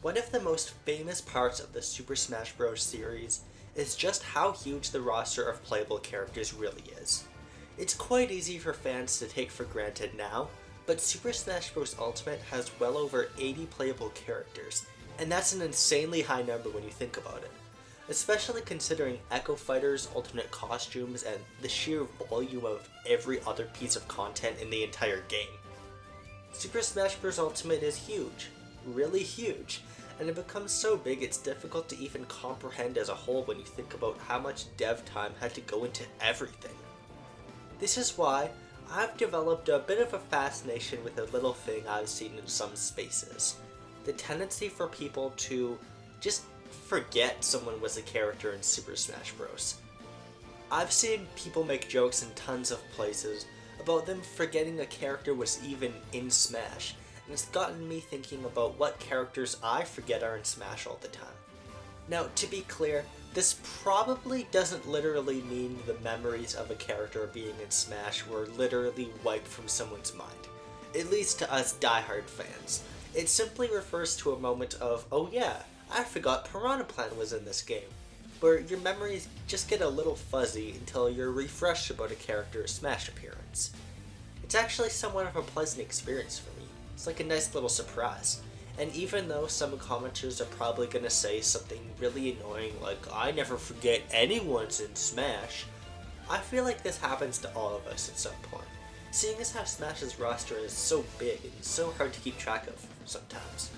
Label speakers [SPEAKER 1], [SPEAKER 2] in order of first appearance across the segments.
[SPEAKER 1] One of the most famous parts of the Super Smash Bros. Series is just how huge the roster of playable characters really is. It's quite easy for fans to take for granted now, but Super Smash Bros. Ultimate has well over 80 playable characters, and that's an insanely high number when you think about it. Especially considering Echo Fighter's alternate costumes and the sheer volume of every other piece of content in the entire game. Super Smash Bros. Ultimate is huge, really huge, and it becomes so big it's difficult to even comprehend as a whole when you think about how much dev time had to go into everything. This is why I've developed a bit of a fascination with a little thing I've seen in some spaces. The tendency for people to just forget someone was a character in Super Smash Bros. I've seen people make jokes in tons of places about them forgetting a character was even in Smash, and it's gotten me thinking about what characters I forget are in Smash all the time. Now, to be clear, this probably doesn't literally mean the memories of a character being in Smash were literally wiped from someone's mind, at least to us diehard fans. It simply refers to a moment of, oh yeah, I forgot Piranha Plant was in this game, where your memories just get a little fuzzy until you're refreshed about a character's Smash appearance. It's actually somewhat of a pleasant experience for me. It's like a nice little surprise. And even though some commenters are probably going to say something really annoying like, I never forget anyone's in Smash, I feel like this happens to all of us at some point, seeing as how Smash's roster is so big and so hard to keep track of sometimes.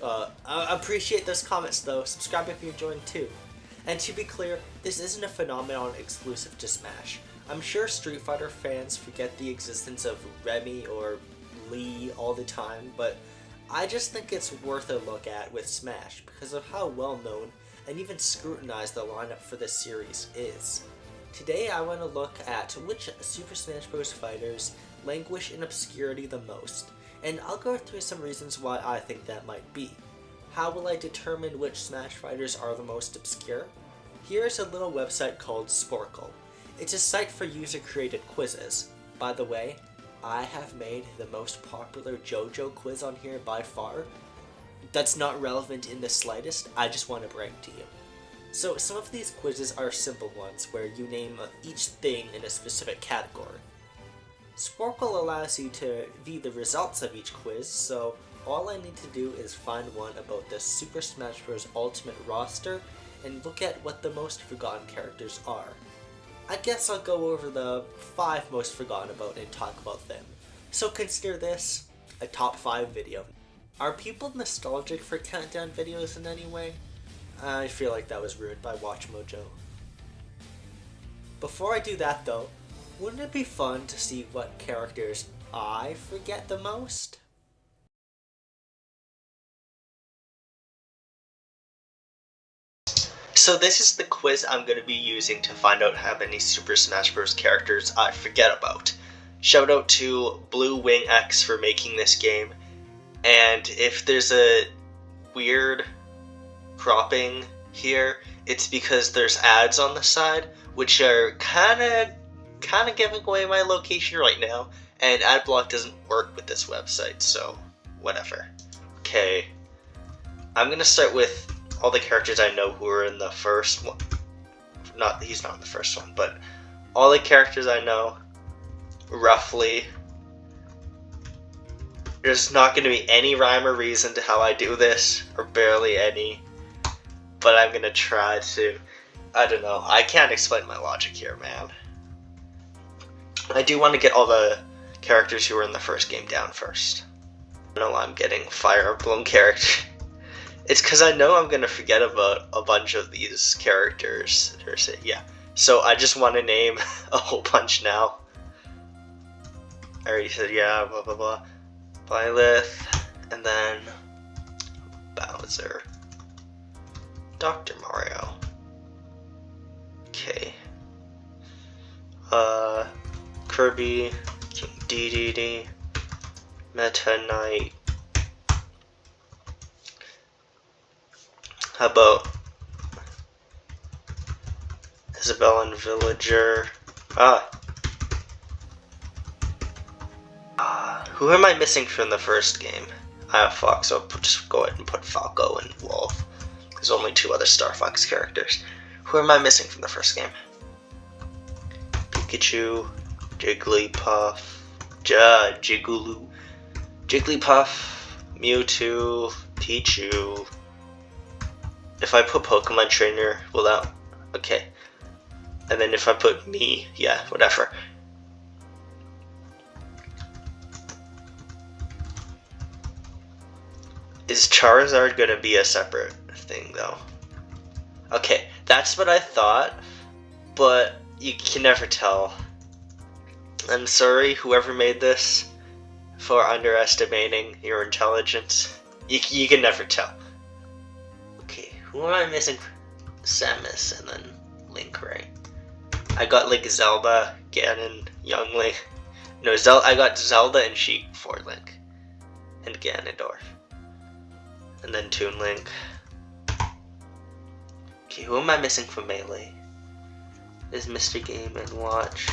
[SPEAKER 1] I appreciate those comments though, subscribe if you're enjoying too. And to be clear, this isn't a phenomenon exclusive to Smash. I'm sure Street Fighter fans forget the existence of Remy or Lee all the time, but I just think it's worth a look at with Smash because of how well known and even scrutinized the lineup for this series is. Today I want to look at which Super Smash Bros. Fighters languish in obscurity the most, and I'll go through some reasons why I think that might be. How will I determine which Smash fighters are the most obscure? Here's a little website called Sporkle. It's a site for user-created quizzes. By the way, I have made the most popular JoJo quiz on here by far. That's not relevant in the slightest, I just want to brag to you. So some of these quizzes are simple ones where you name each thing in a specific category. Sporkle allows you to view the results of each quiz, so all I need to do is find one about the Super Smash Bros. Ultimate roster and look at what the most forgotten characters are. I guess I'll go over the 5 most forgotten about and talk about them. So consider this a top 5 video. Are people nostalgic for countdown videos in any way? I feel like that was ruined by Watch Mojo. Before I do that though, wouldn't it be fun to see what characters I forget the most? So this is the quiz I'm going to be using to find out how many Super Smash Bros. Characters I forget about. Shout out to Blue Wing X for making this game, and if there's a weird cropping here, it's because there's ads on the side, which are kinda giving away my location right now, and adblock doesn't work with this website, so whatever. Okay, I'm gonna start with all the characters I know who are in the first one. He's not in the first one, but all the characters I know, roughly. There's not going to be any rhyme or reason to how I do this, or barely any, but I'm going to try to. I don't know, I can't explain my logic here, man. I do want to get all the characters who were in the first game down first. I know I'm getting Fire Emblem character. It's because I know I'm going to forget about a bunch of these characters. Yeah, so I just want to name a whole bunch now. I already said yeah, blah blah blah. Byleth, and then Bowser. Dr. Mario. Okay. Kirby, King DDD, Meta Knight. How about Isabelle and Villager? Who am I missing from the first game? I have Fox, so I'll just go ahead and put Falco and Wolf. There's only 2 other Star Fox characters. Who am I missing from the first game? Pikachu, Jigglypuff, Jigglypuff, Mewtwo, Pichu. If I put Pokemon Trainer, will that... Okay. And then if I put me, yeah, whatever. Is Charizard gonna be a separate thing, though? Okay, that's what I thought, but you can never tell. I'm sorry, whoever made this, for underestimating your intelligence. You can never tell. Okay, who am I missing? Samus and then Link, right? I got like Zelda, Ganon, Young Link. No, I got Zelda and Sheik for Link. And Ganondorf. And then Toon Link. Okay, who am I missing from Melee? Is Mr. Game and Watch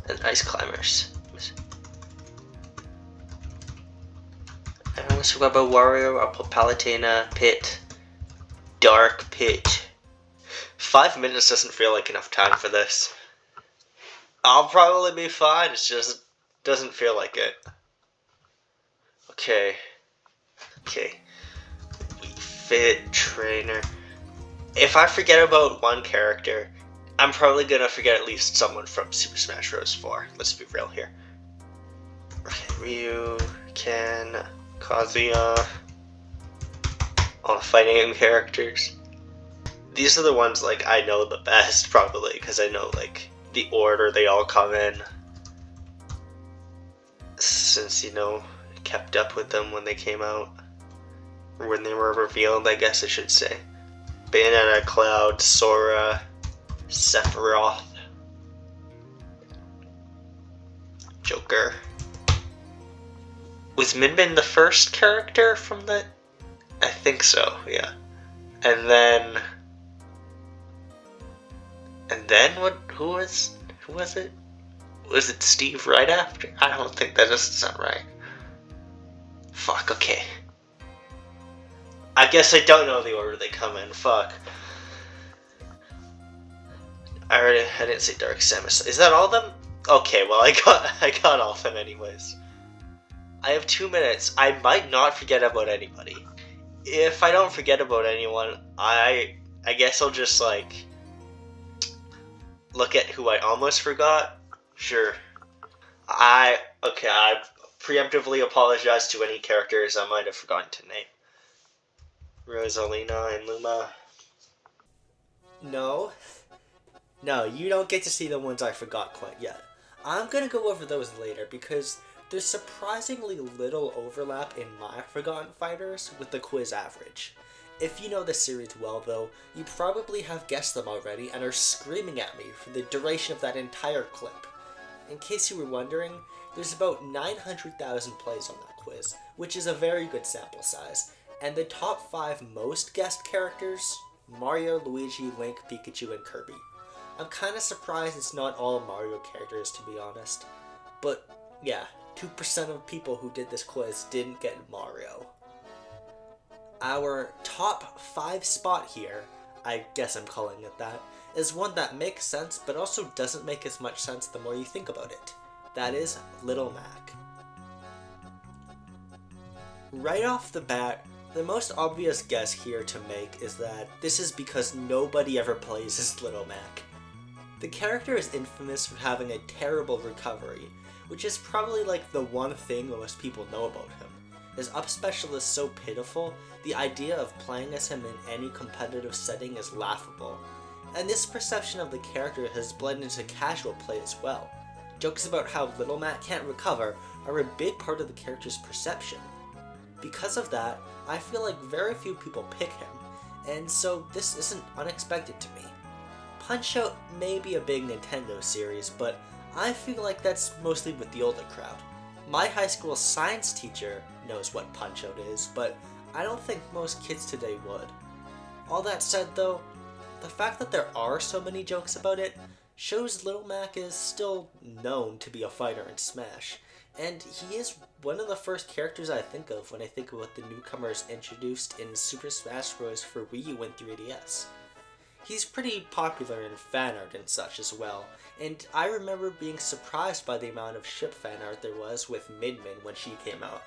[SPEAKER 1] and Ice Climbers. I almost forgot about Wario. I'll put Palutena, Pit, Dark Pit. 5 minutes doesn't feel like enough time for this. I'll probably be fine, it just doesn't feel like it. Okay. Wii Fit, Trainer. If I forget about one character, I'm probably gonna forget at least someone from Super Smash Bros. 4. Let's be real here. Okay, Ryu, Ken, Kazuya, all the fighting game characters. These are the ones like I know the best probably because I know like the order they all come in. Since kept up with them when they came out. Or when they were revealed, I guess I should say. Bayonetta, Cloud, Sora, Sephiroth, Joker. Was Min Min the first character from the... I think so, yeah. And then what? Who was it? Was it Steve right after? I don't think that doesn't sound right. Fuck, okay. I guess I don't know the order they come in, fuck. I didn't say Dark Samus. Is that all of them? Okay, well I got all of them anyways. I have 2 minutes. I might not forget about anybody. If I don't forget about anyone, I guess I'll just like look at who I almost forgot. Sure. I preemptively apologize to any characters I might have forgotten to name. Rosalina and Luma. No, you don't get to see the ones I forgot quite yet. I'm gonna go over those later because there's surprisingly little overlap in my Forgotten Fighters with the quiz average. If you know the series well though, you probably have guessed them already and are screaming at me for the duration of that entire clip. In case you were wondering, there's about 900,000 plays on that quiz, which is a very good sample size, and the top 5 most guessed characters: Mario, Luigi, Link, Pikachu, and Kirby. I'm kinda surprised it's not all Mario characters, to be honest. But yeah, 2% of people who did this quiz didn't get Mario. Our top 5 spot here, I guess I'm calling it that, is one that makes sense but also doesn't make as much sense the more you think about it. That is Little Mac. Right off the bat, the most obvious guess here to make is that this is because nobody ever plays as Little Mac. The character is infamous for having a terrible recovery, which is probably like the one thing most people know about him. His up special is so pitiful, the idea of playing as him in any competitive setting is laughable. And this perception of the character has bled into casual play as well. Jokes about how Little Mac can't recover are a big part of the character's perception. Because of that, I feel like very few people pick him, and so this isn't unexpected to me. Punch-Out may be a big Nintendo series, but I feel like that's mostly with the older crowd. My high school science teacher knows what Punch-Out is, but I don't think most kids today would. All that said though, the fact that there are so many jokes about it shows Little Mac is still known to be a fighter in Smash, and he is one of the first characters I think of when I think about the newcomers introduced in Super Smash Bros. For Wii U and 3DS. He's pretty popular in fan art and such as well, and I remember being surprised by the amount of ship fan art there was with Min Min when she came out.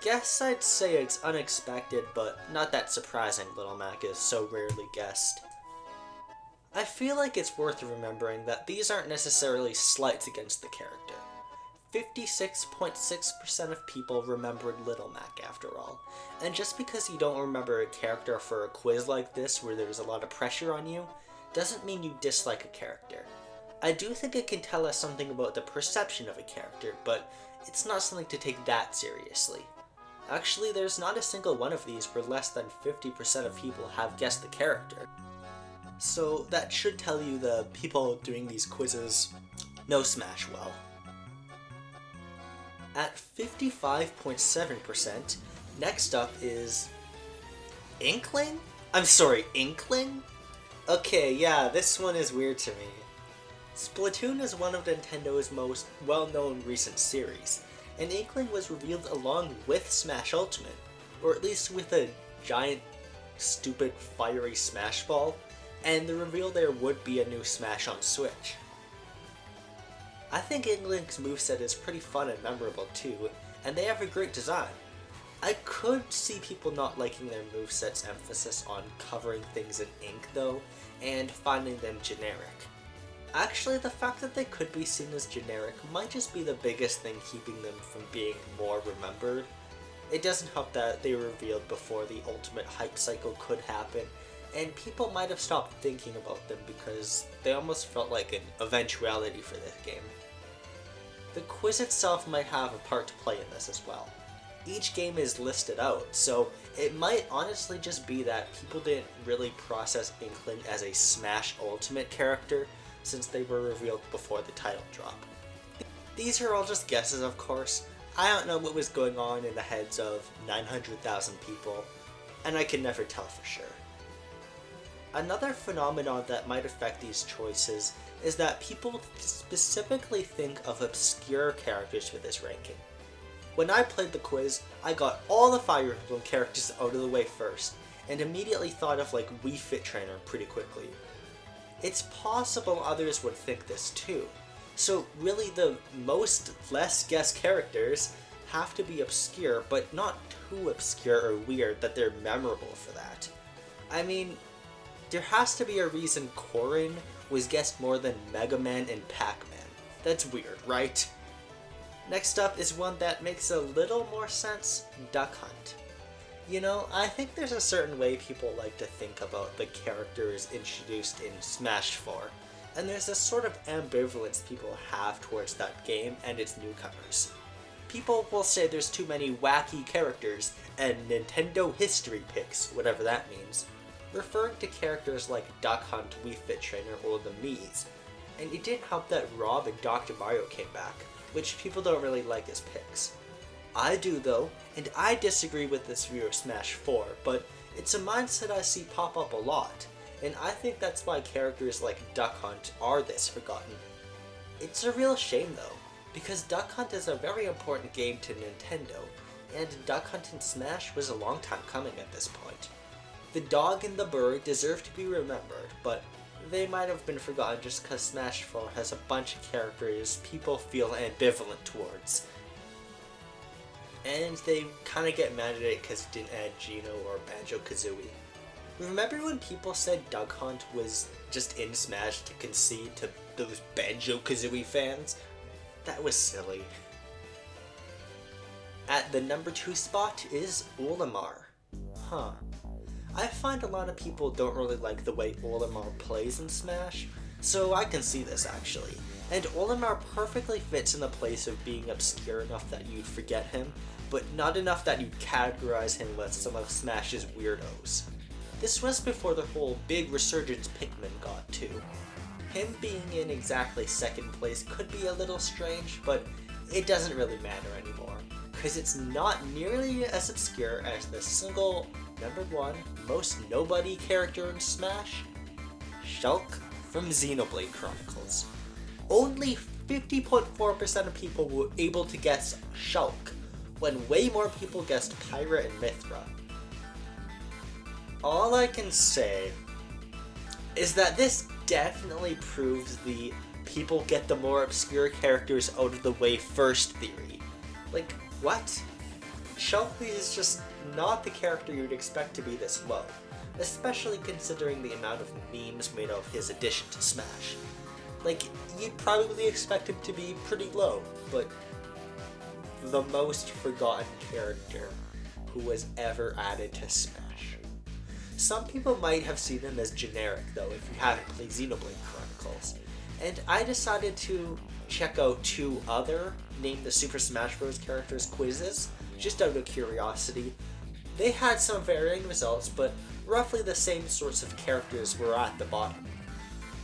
[SPEAKER 1] Guess I'd say it's unexpected, but not that surprising Little Mac is so rarely guessed. I feel like it's worth remembering that these aren't necessarily slights against the character. 56.6% of people remembered Little Mac after all, and just because you don't remember a character for a quiz like this where there's a lot of pressure on you, doesn't mean you dislike a character. I do think it can tell us something about the perception of a character, but it's not something to take that seriously. Actually, there's not a single one of these where less than 50% of people have guessed the character. So that should tell you the people doing these quizzes know Smash well. At 55.7%, next up is Inkling? I'm sorry, Inkling? Okay, yeah, this one is weird to me. Splatoon is one of Nintendo's most well-known recent series, and Inkling was revealed along with Smash Ultimate, or at least with a giant, stupid, fiery Smash Ball, and the reveal there would be a new Smash on Switch. I think Inkling's moveset is pretty fun and memorable too, and they have a great design. I could see people not liking their moveset's emphasis on covering things in ink though, and finding them generic. Actually, the fact that they could be seen as generic might just be the biggest thing keeping them from being more remembered. It doesn't help that they were revealed before the ultimate hype cycle could happen, and people might have stopped thinking about them because they almost felt like an eventuality for this game. The quiz itself might have a part to play in this as well. Each game is listed out, so it might honestly just be that people didn't really process Inkling as a Smash Ultimate character since they were revealed before the title drop. These are all just guesses, of course. I don't know what was going on in the heads of 900,000 people, and I can never tell for sure. Another phenomenon that might affect these choices is that people specifically think of obscure characters for this ranking. When I played the quiz, I got all the Fire Emblem characters out of the way first, and immediately thought of like Wii Fit Trainer pretty quickly. It's possible others would think this too, so really the most less guessed characters have to be obscure, but not too obscure or weird that they're memorable for that. I mean, there has to be a reason Corrin was guessed more than Mega Man and Pac-Man. That's weird, right? Next up is one that makes a little more sense, Duck Hunt. You know, I think there's a certain way people like to think about the characters introduced in Smash 4, and there's this sort of ambivalence people have towards that game and its newcomers. People will say there's too many wacky characters and Nintendo history picks, whatever that means, referring to characters like Duck Hunt, Wii Fit Trainer, or the Mii's. And it didn't help that Rob and Dr. Mario came back, which people don't really like as picks. I do though, and I disagree with this view of Smash 4, but it's a mindset I see pop up a lot, and I think that's why characters like Duck Hunt are this forgotten. It's a real shame though, because Duck Hunt is a very important game to Nintendo, and Duck Hunt in Smash was a long time coming at this point. The dog and the bird deserve to be remembered, but they might have been forgotten just because Smash 4 has a bunch of characters people feel ambivalent towards. And they kind of get mad at it because it didn't add Geno or Banjo-Kazooie. Remember when people said Duck Hunt was just in Smash to concede to those Banjo-Kazooie fans? That was silly. At the number 2 spot is Olimar. Huh. I find a lot of people don't really like the way Olimar plays in Smash, so I can see this actually. And Olimar perfectly fits in the place of being obscure enough that you'd forget him, but not enough that you'd categorize him with some of Smash's weirdos. This was before the whole big resurgence Pikmin got too. Him being in exactly second place could be a little strange, but it doesn't really matter anymore, because it's not nearly as obscure as the single number 1 most nobody character in Smash, Shulk from Xenoblade Chronicles. Only 50.4% of people were able to guess Shulk, when way more people guessed Pyra and Mithra. All I can say is that this definitely proves the people get the more obscure characters out of the way first theory. Like, what? Shulk is just not the character you'd expect to be this low, especially considering the amount of memes made of his addition to Smash. Like, you'd probably expect him to be pretty low, but the most forgotten character who was ever added to Smash. Some people might have seen him as generic, though, if you haven't played Xenoblade Chronicles. And I decided to check out 2 other Name the Super Smash Bros. Characters quizzes, just out of curiosity. They had some varying results, but roughly the same sorts of characters were at the bottom.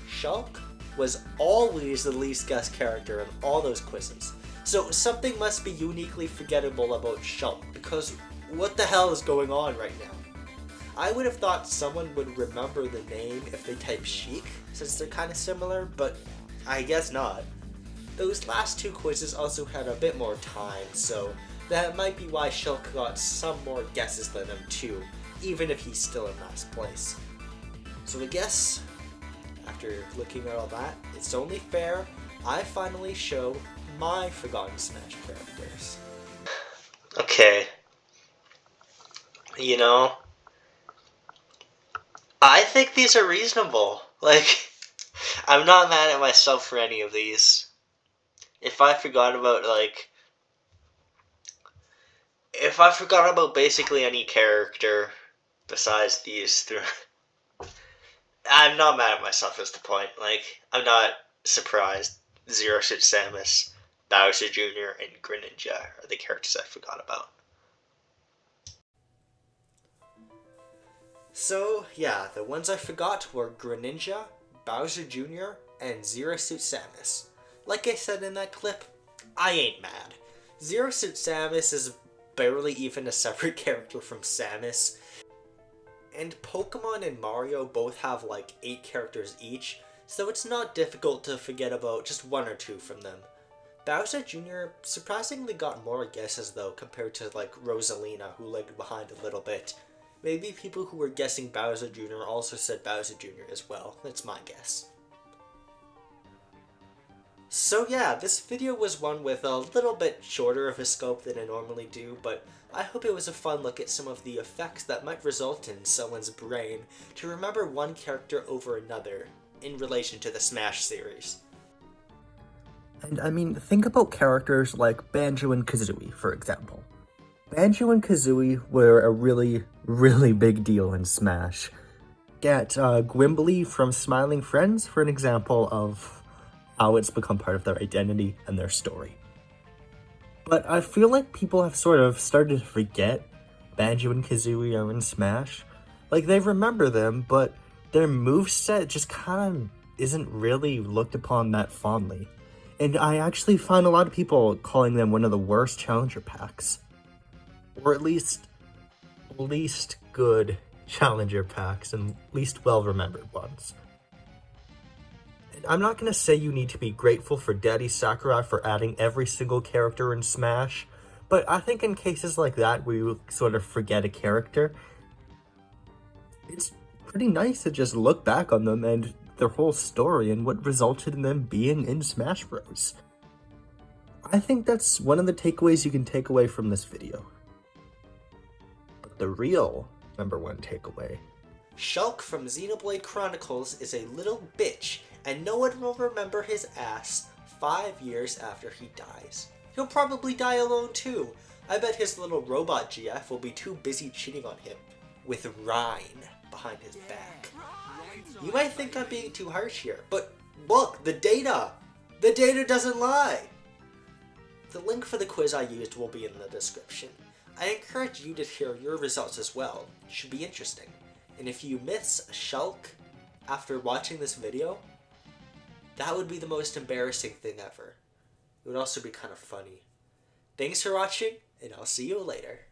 [SPEAKER 1] Shulk was always the least guessed character in all those quizzes, so something must be uniquely forgettable about Shulk, because what the hell is going on right now? I would have thought someone would remember the name if they type Sheik, since they're kind of similar, but I guess not. Those last 2 quizzes also had a bit more time, so that might be why Shulk got some more guesses than him too, even if he's still in last place. So I guess, after looking at all that, it's only fair I finally show my Forgotten Smash characters. Okay. You know, I think these are reasonable. Like, I'm not mad at myself for any of these. If I forgot about basically any character besides these 3, I'm not mad at myself is the point. Like, I'm not surprised Zero Suit Samus, Bowser Jr., and Greninja are the characters I forgot about. So, yeah, the ones I forgot were Greninja, Bowser Jr., and Zero Suit Samus. Like I said in that clip, I ain't mad. Zero Suit Samus is barely even a separate character from Samus. And Pokemon and Mario both have like 8 characters each, so it's not difficult to forget about just 1 or 2 from them. Bowser Jr. surprisingly got more guesses though compared to like Rosalina, who lagged behind a little bit. Maybe people who were guessing Bowser Jr. also said Bowser Jr. as well. That's my guess. So yeah, this video was one with a little bit shorter of a scope than I normally do, but I hope it was a fun look at some of the effects that might result in someone's brain to remember one character over another in relation to the Smash series.
[SPEAKER 2] And I mean, think about characters like Banjo and Kazooie, for example. Banjo and Kazooie were a really, really big deal in Smash. Get Gwimbly from Smiling Friends for an example of how it's become part of their identity and their story. But I feel like people have sort of started to forget Banjo and Kazooie are in Smash. Like, they remember them, but their moveset just kind of isn't really looked upon that fondly. And I actually find a lot of people calling them one of the worst challenger packs. Or at least good challenger packs and least well-remembered ones. And I'm not going to say you need to be grateful for Daddy Sakurai for adding every single character in Smash, but I think in cases like that where you sort of forget a character, it's pretty nice to just look back on them and their whole story and what resulted in them being in Smash Bros. I think that's one of the takeaways you can take away from this video. But the real #1 takeaway:
[SPEAKER 1] Shulk from Xenoblade Chronicles is a little bitch, and no one will remember his ass 5 years after he dies. He'll probably die alone too. I bet his little robot GF will be too busy cheating on him with Rhine behind his back. You might think I'm being too harsh here, but look, the data! The data doesn't lie! The link for the quiz I used will be in the description. I encourage you to share your results as well. It should be interesting. And if you miss Shulk after watching this video, that would be the most embarrassing thing ever. It would also be kind of funny. Thanks for watching, and I'll see you later.